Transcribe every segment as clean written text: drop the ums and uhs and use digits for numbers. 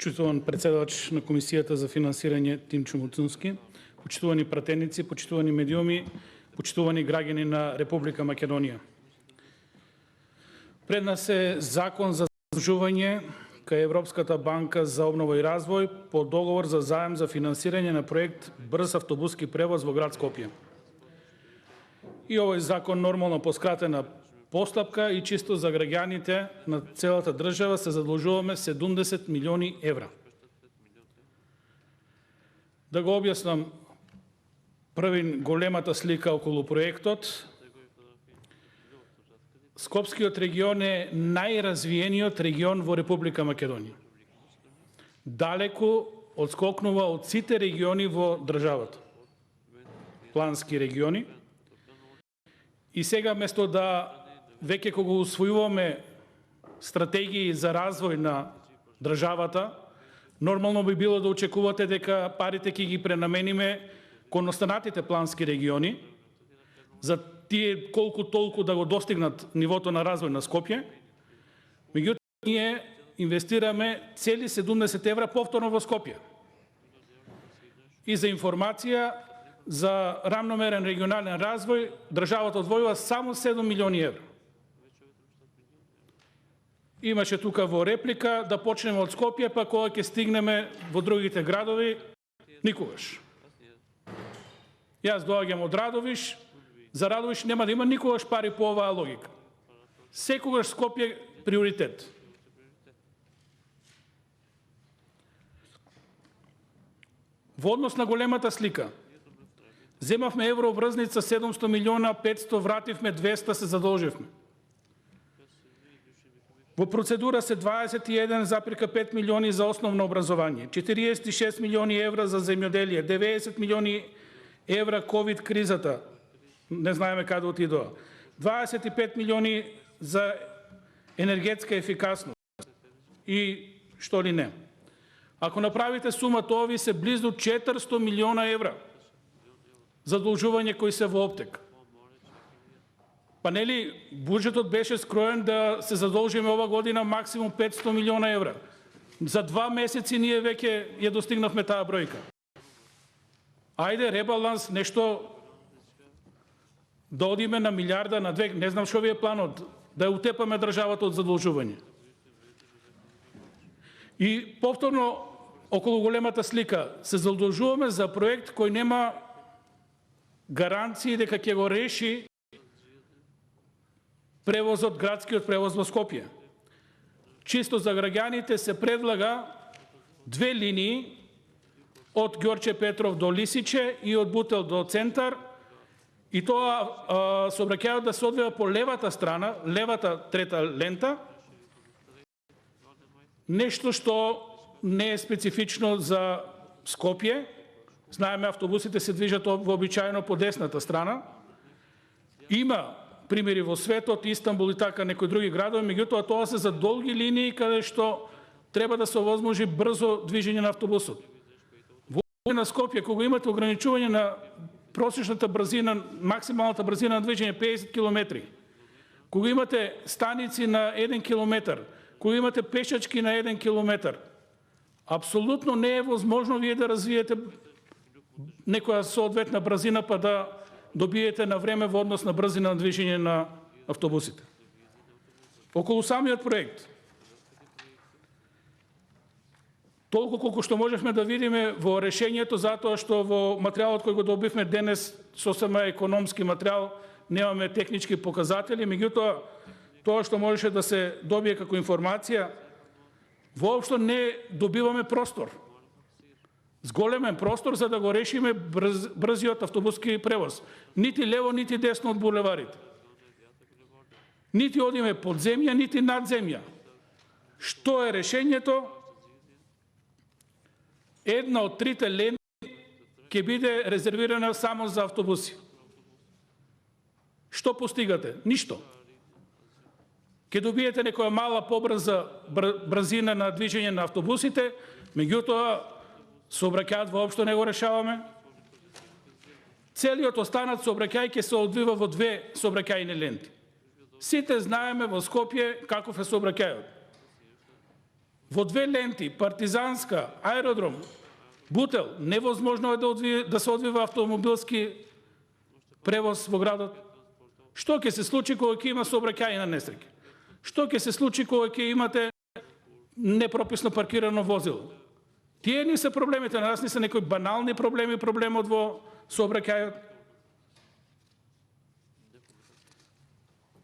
Почитуван председавач на Комисията за финансирање Тимчо Муцунски, почитувани пратеници, почитувани медиуми, почитувани граѓани на Република Македонија. Пред нас е Закон за задлужување кај Европската банка за обнова и развој по договор за заем за финансирање на проект брз автобуски превоз во град Скопје. И овој закон нормално по скратена постапка и чисто за граѓаните на целата држава се задлужуваме 70 милиони евра. Да го објаснам први големата слика околу проектот. Скопскиот регион е најразвиениот регион во Република Македонија. Далеку одскокнува од сите региони во државата. Плански региони. И сега место да веќе кога усвојуваме стратегии за развој на државата, нормално би било да очекувате дека парите ќе ги пренамениме кон останатите плански региони, за тие колку толку да го достигнат нивото на развој на Скопје. Меѓутоа, ние инвестираме цели 70 евра повторно во Скопје. И за информација, за рамномерен регионален развој, државата одвојува само 7 милиони евра. Имаше тука во реплика да почнеме од Скопје, па кога ќе стигнеме во другите градови, никогаш. Јас доаѓам од Радовиш, за Радовиш нема да има никогаш пари по оваа логика. Секогаш Скопје приоритет. Во однос на големата слика, земавме евроврзница 700 милиона, 500 вративме, 200 се задолживме. Во процедура се 21,5 милиони за основно образование, 46 милиони евра за земјоделие, 90 милиони евра ковид кризата, не знаеме каде отидоа, 25 милиони за енергетска ефикасност и што ли не. Ако направите сумата, ови се близу 400 милиона евра задолжување кои се во оптек. Па нели буџетот беше скроен да се задолжиме ова година максимум 500 милиона евра. За 2 месеци ние веќе ја достигнавме таа бројка. Ајде ребаланс, нешто да одиме на милиарда, на 2, не знам што ви е планот, да ја утепаме државата од задолжување. И повторно околу големата слика се задолжуваме за проект кој нема гаранции дека ќе го реши превозот, градскиот превоз во Скопје. Чисто за граѓаните се предлага 2 линии од Ѓорче Петров до Лисиче и од Бутел до Центар, и тоа сообраќајот да се одвива по левата страна, левата трета лента, нешто што не е специфично за Скопје. Знаеме, автобусите се движат вообичаено по десната страна. Има примери во светот, Истанбул и така некои други градови, меѓутоа тоа се за долги линии каде што треба да се овозможи брзо движење на автобусот. Во на Скопје, кога имате ограничување на просечната брзина, максималната брзина на движење 50 км, кога имате станици на 1 км, кога имате пешачки на 1 км, апсолутно не е возможно вие да развиете некоја соодветна брзина па да добиете на време во однос на брзина на движење на автобусите. Околу самиот проект, толку колку што можевме да видиме во решењето, затоа што во материјалот кој го добивме денес, сосема економски материјал, немаме технички показатели, меѓутоа тоа што можеше да се добие како информација, воопшто не добиваме простор. Зголемен простор за да го решиме брзиот автобуски превоз. Нити лево, нити десно од булеварите. Нити одиме под земја, нити над земја. Што е решењето? Една од трите ленти ќе биде резервирана само за автобуси. Што постигате? Ништо. Ќе добиете некоја мала побрза брзина на движење на автобусите, меѓутоа сообраќајот воопшто не го решаваме. Целиот останат сообраќај ќе се одвива во 2 сообраќајни ленти. Сите знаеме во Скопје каков е сообраќајот. во две ленти, Партизанска, аеродром, Бутел, невозможно е да се одвива автомобилски превоз во градот. Што ќе се случи кога ќе има сообраќајна несреќа? Што ќе се случи кога ќе имате непрописно паркирано возило? Тие ни се проблемите, на нас не се некои банални проблеми, проблемот во сообраќајот.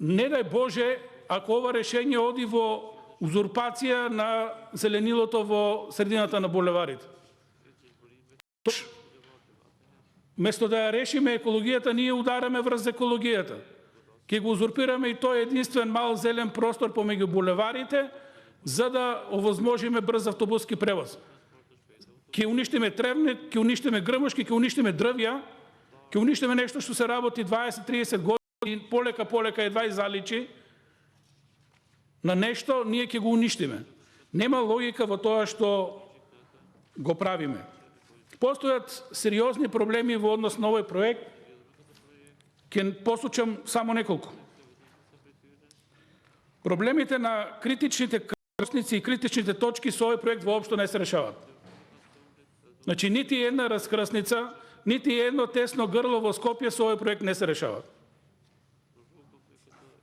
Не дај Боже, ако ова решение оди во узурпација на зеленилото во средината на булеварите. Место да ја решиме екологијата, ние удараме врз екологијата. Ке го узурпираме и тој единствен мал зелен простор помеѓу булеварите, за да овозможиме брз автобуски превоз. Ке уништиме тревни, ке уништиме грмушки, ке уништиме дрвја, ке уништиме нешто што се работи 20-30 години, полека едва и заличи на нешто, ние ке го уништиме. Нема логика во тоа што го правиме. Постојат сериозни проблеми во однос на овој проект. Ќе посочам само неколку. Проблемите на критичните крстници и критичните точки со овој проект воопшто не се решават. Значи, нити една раскрсница, нити едно тесно грло во Скопје со овој проект не се решават.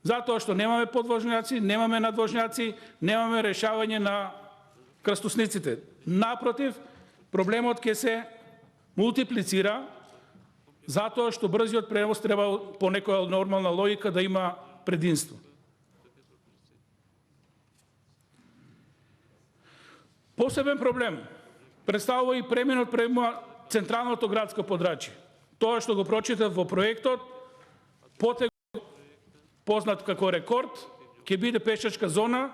Затоа што немаме подвожњаци, немаме надвожњаци, немаме решавање на крстосниците. Напротив, проблемот ќе се мултиплицира, затоа што брзиот превоз треба по некоја нормална логика да има прединство. Посебен проблем представува и преминот према централното градско подрачје. Тоа што го прочитав во проектот, потег познат како рекорд, ќе биде пешачка зона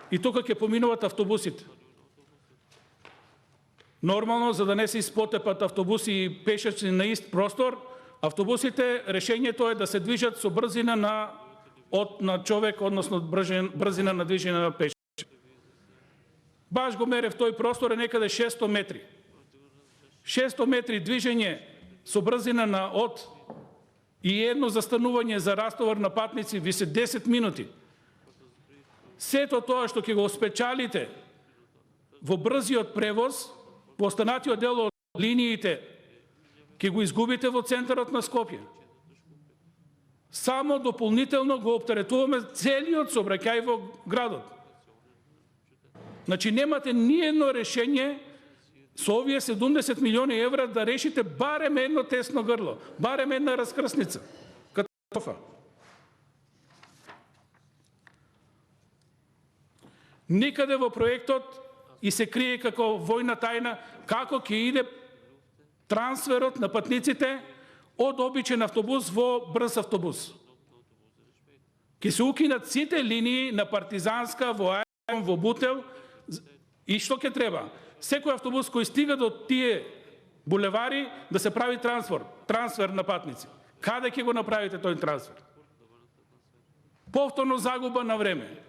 и тука ќе поминуваат автобусите. Нормално, за да не се испотепат автобуси и пешачи на ист простор, автобусите, решението е да се движат со брзина на човек, односно брзина на движење на пешачи. Баш го мерев, тој простор е некаде 600 метри. 600 метри движење со брзина на од и едно застанување за растовар на патници ви се 10 минути. Сето тоа што ќе го спечалите во брзиот превоз, во останатиот дел од линиите, ќе го изгубите во центарот на Скопје. Само дополнително го оптеретуваме целиот сообраќај во градот. Значи, немате ниедно решение со овие 70 милиони евра да решите барем едно тесно грло, барем една раскрсница. Катастрофа. Никаде во проектот и се крие како војна тајна како ќе иде трансферот на патниците од обичен автобус во брз автобус. Ќе се укинат сите линии на Партизанска, во Аеродром, во Бутел, и што ќе треба? Секој автобус кој стига до тие булевари да се прави трансфер на патници. Каде ќе го направите тој трансфер? Повторно загуба на време.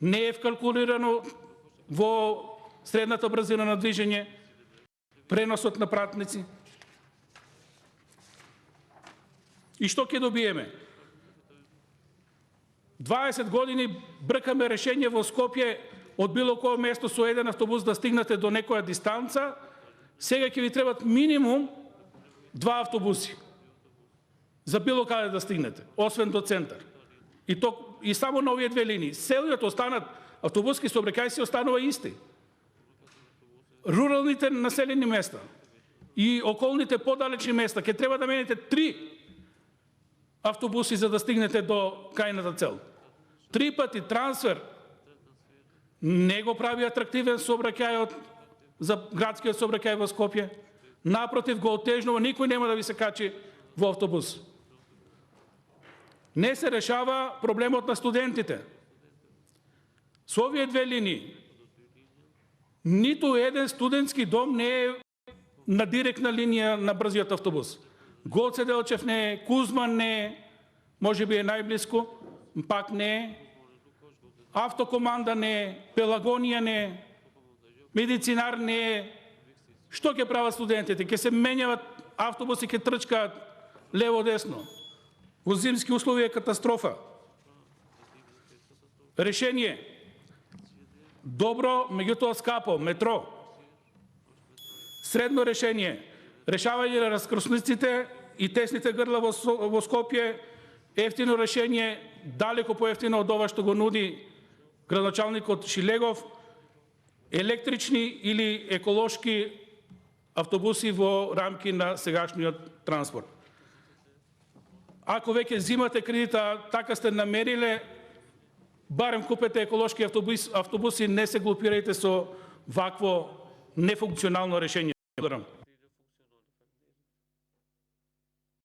Не е вкалкулирано во средната брзина на движење, преносот на пратници. И што ќе добиеме? 20 години бркаме решение во Скопје од било кое место со еден автобус да стигнете до некоја дистанца, сега ќе ви требат минимум 2 автобуси за било каде да стигнете, освен до центар. И само на овие две линии. Целиот останат автобуски сообраќај се останува исти. Руралните населени места и околните подалечни места ќе треба да мените 3 автобуси за да стигнете до кајната цел. 3 пати трансфер не го прави атрактивен сообраќајот за градскиот сообраќај во Скопје. Напротив, го отежнува, никој нема да ви се качи во автобус. Не се решава проблемот на студентите. Со овие две линии, ниту еден студентски дом не е на директна линија на брзиот автобус. Гоце Делчев не е, Кузман не е, може би е најблиску, пак не е. Автокоманда не е, Пелагонија не е, медицинар не е. Што ќе прават студентите? Ќе се менјават автобуси, ќе трчкаат лево-десно. Во зимски услови е катастрофа. Решение. Добро, меѓутоа скапо, метро. Средно решение, решавање на раскрсниците и тесните грла во Скопје, ефтино решение, далеко поевтино од ова што го нуди градоначалникот Шилегов, електрични или еколошки автобуси во рамки на сегашниот транспорт. Ако веќе зимате кредита, така сте намериле, барем купете еколошки автобуси, не се глупирајте со вакво нефункционално решение. Благодарам.